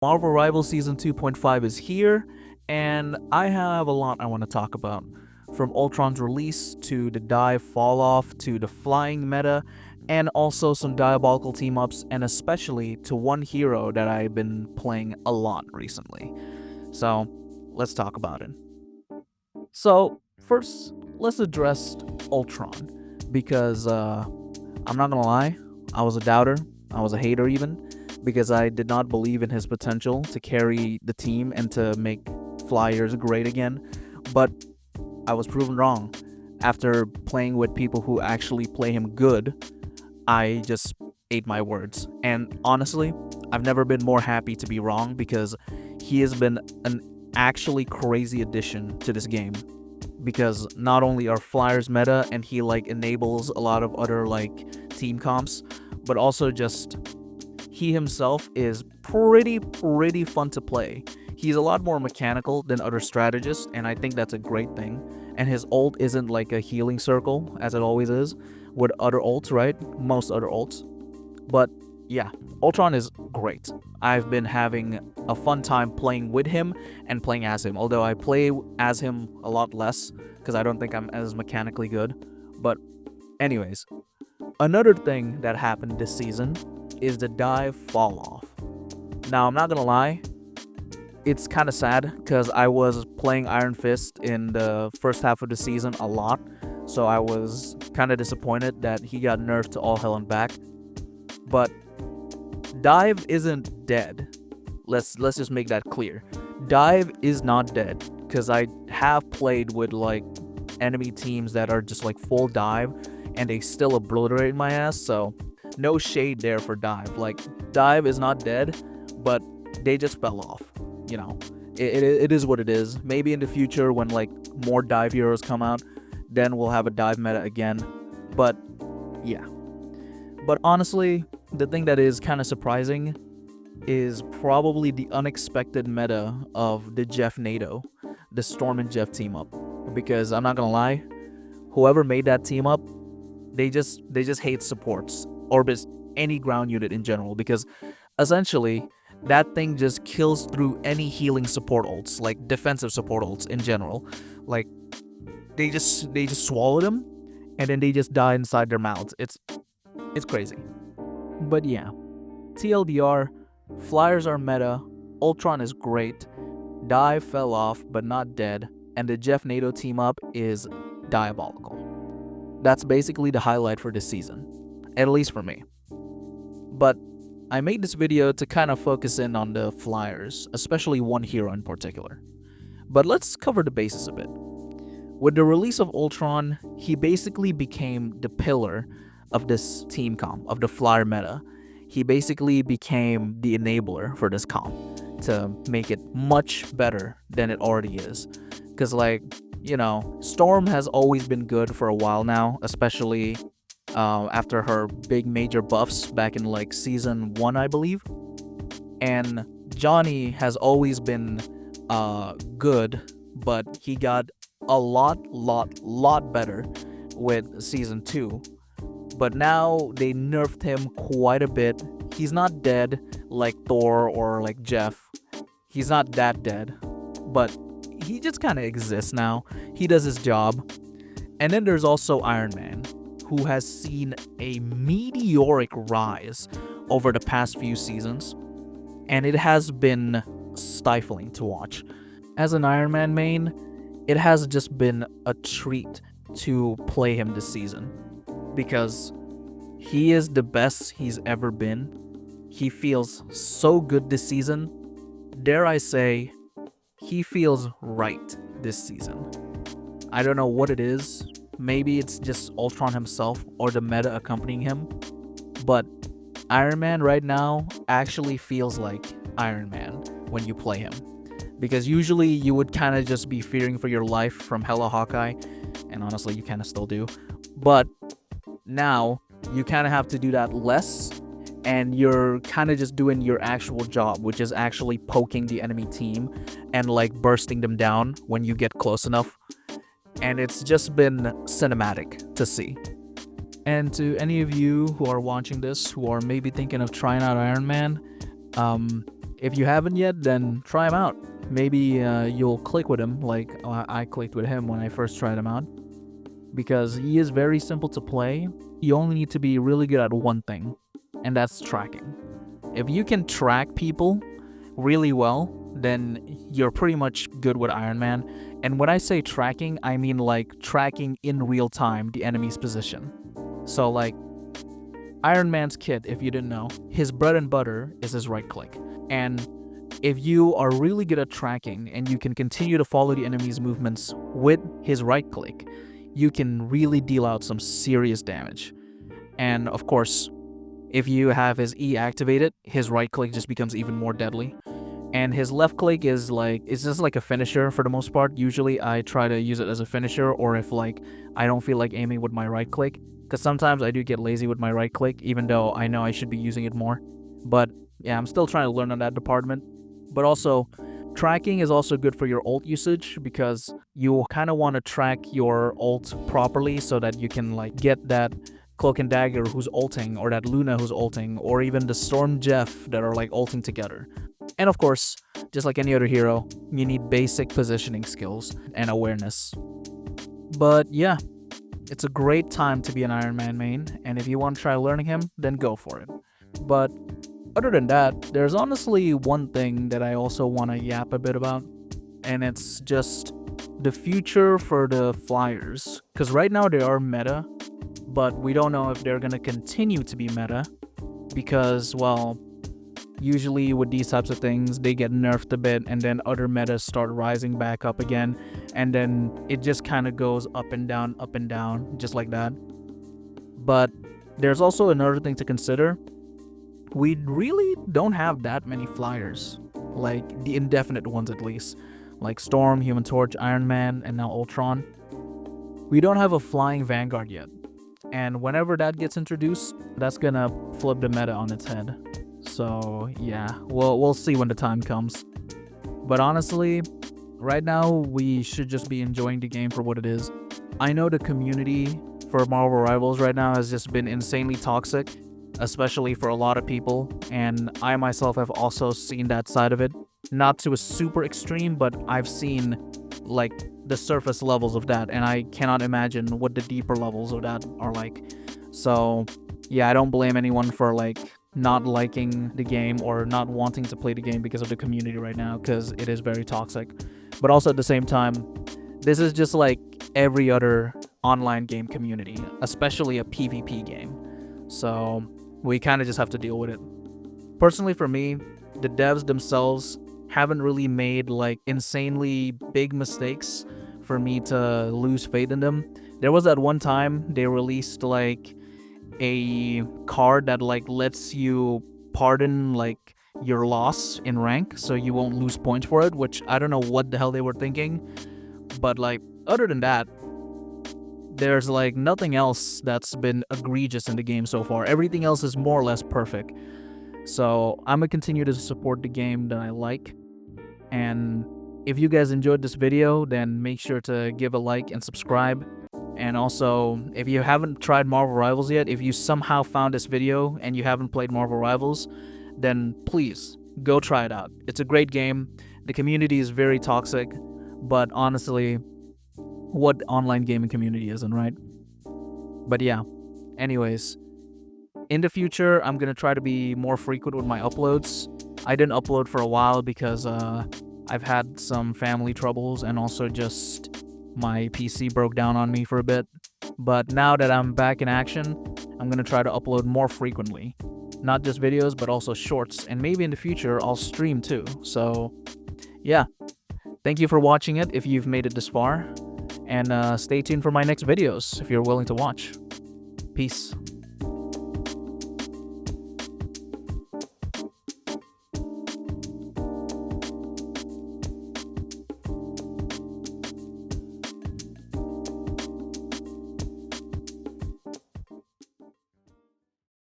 Marvel Rivals Season 2.5 is here, and I have a lot I want to talk about. From Ultron's release, to the dive fall off, to the flying meta, and also some diabolical team ups, and especially to one hero that I've been playing a lot recently. So, let's talk about it. So, first, let's address Ultron, because I'm not gonna lie, I was a doubter, I was a hater even, because I did not believe in his potential to carry the team and to make Flyers great again. But I was proven wrong. After playing with people who actually play him good, I just ate my words. And honestly, I've never been more happy to be wrong because he has been an actually crazy addition to this game. Because not only are Flyers meta and he enables a lot of other team comps, but also just he himself is pretty fun to play. He's a lot more mechanical than other strategists, and I think that's a great thing. And his ult isn't like a healing circle, as it always is with other ults, right? Most other ults. But yeah, Ultron is great. I've been having a fun time playing with him and playing as him, although I play as him a lot less because I don't think I'm as mechanically good. But, anyways, another thing that happened this season is the dive fall off. Now, I'm not gonna lie, it's kind of sad because I was playing Iron Fist in the first half of the season a lot, so I was kind of disappointed that he got nerfed to all hell and back. But Dive isn't dead. Let's just make that clear. Dive is not dead because I have played with enemy teams that are just full dive and they still obliterate my ass. So no shade there for Dive. Dive is not dead, but they just fell off. You know, it is what it is. Maybe in the future when more dive heroes come out, then we'll have a dive meta again. But yeah. But honestly, the thing that is kind of surprising is probably the unexpected meta of the Jeff NATO, the Storm and Jeff team up. Because I'm not gonna lie, whoever made that team up, they just hate supports or just any ground unit in general. Because essentially, that thing just kills through any healing support ults, like defensive support ults in general. Like they just swallow them, and then they just die inside their mouths. It's crazy. But yeah, TLDR, Flyers are meta, Ultron is great, Dive fell off but not dead, and the Jeff NATO team up is diabolical. That's basically the highlight for this season, at least for me. But I made this video to kind of focus in on the Flyers, especially one hero in particular. But let's cover the bases a bit. With the release of Ultron, he basically became the pillar of this team comp, of the Flyer meta. He basically became the enabler for this comp to make it much better than it already is. Because, Storm has always been good for a while now, especially after her big major buffs back in season 1, I believe. And Johnny has always been good, but he got a lot better with season 2. But now they nerfed him quite a bit. He's not dead like Thor or like Jeff. He's not that dead, but he just kind of exists now. He does his job. And then there's also Iron Man, who has seen a meteoric rise over the past few seasons, and it has been stifling to watch. As an Iron Man main, it has just been a treat to play him this season, because he is the best he's ever been. He feels so good this season. Dare I say, he feels right this season. I don't know what it is. Maybe it's just Ultron himself or the meta accompanying him. But Iron Man right now actually feels like Iron Man when you play him. Because usually you would kind of just be fearing for your life from Hella Hawkeye. And honestly, you kind of still do. But now you kind of have to do that less, and you're kind of just doing your actual job, which is actually poking the enemy team and bursting them down when you get close enough. And it's just been cinematic to see. And to any of you who are watching this who are maybe thinking of trying out Iron Man, If you haven't yet, then try him out. Maybe you'll click with him like I clicked with him when I first tried him out. Because he is very simple to play. You only need to be really good at one thing, and that's tracking. If you can track people really well, then you're pretty much good with Iron Man. And when I say tracking, I mean like tracking in real time the enemy's position. So like Iron Man's kit, if you didn't know, his bread and butter is his right click. And if you are really good at tracking and you can continue to follow the enemy's movements with his right click, you can really deal out some serious damage. And of course, if you have his E activated, his right click just becomes even more deadly. And his left click is like, it's just like a finisher for the most part. Usually I try to use it as a finisher, or if like I don't feel like aiming with my right click, because sometimes I do get lazy with my right click, even though I know I should be using it more. But yeah, I'm still trying to learn on that department. But also, tracking is also good for your ult usage, because you kind of want to track your ult properly so that you can like get that Cloak and Dagger who's ulting, or that Luna who's ulting, or even the Storm Jeff that are like ulting together. And of course, just like any other hero, you need basic positioning skills and awareness. But yeah, it's a great time to be an Iron Man main, and if you want to try learning him, then go for it. But other than that, there's honestly one thing that I also want to yap a bit about, and it's just the future for the flyers. Because right now they are meta, but we don't know if they're going to continue to be meta, because, well, usually with these types of things, they get nerfed a bit, and then other metas start rising back up again, and then it just kind of goes up and down, just like that. But there's also another thing to consider. We really don't have that many flyers, like the indefinite ones at least, like Storm, Human Torch, Iron Man, and now Ultron. We don't have a flying Vanguard yet, and whenever that gets introduced, that's gonna flip the meta on its head. So yeah, we'll see when the time comes. But honestly, right now we should just be enjoying the game for what it is. I know the community for Marvel Rivals right now has just been insanely toxic, especially for a lot of people, and I myself have also seen that side of it. Not to a super extreme, but I've seen like the surface levels of that, and I cannot imagine what the deeper levels of that are like. So yeah, I don't blame anyone for like not liking the game or not wanting to play the game because of the community right now, because it is very toxic. But also at the same time, this is just like every other online game community, especially a PvP game. So we kind of just have to deal with it. Personally, for me, the devs themselves haven't really made like insanely big mistakes for me to lose faith in them. There was that one time they released like a card that like lets you pardon like your loss in rank, so you won't lose points for it, which I don't know what the hell they were thinking. But like other than that, there's like nothing else that's been egregious in the game so far. Everything else is more or less perfect. So I'm gonna continue to support the game that I like. And if you guys enjoyed this video, then make sure to give a like and subscribe. And also, if you haven't tried Marvel Rivals yet, if you somehow found this video and you haven't played Marvel Rivals, then please go try it out. It's a great game. The community is very toxic, but honestly, what online gaming community isn't, right? But yeah, anyways, in the future, I'm gonna try to be more frequent with my uploads. I didn't upload for a while because I've had some family troubles, and also just my PC broke down on me for a bit. But now that I'm back in action, I'm gonna try to upload more frequently. Not just videos, but also shorts, and maybe in the future I'll stream too. So yeah, thank you for watching it if you've made it this far, and stay tuned for my next videos if you're willing to watch. Peace.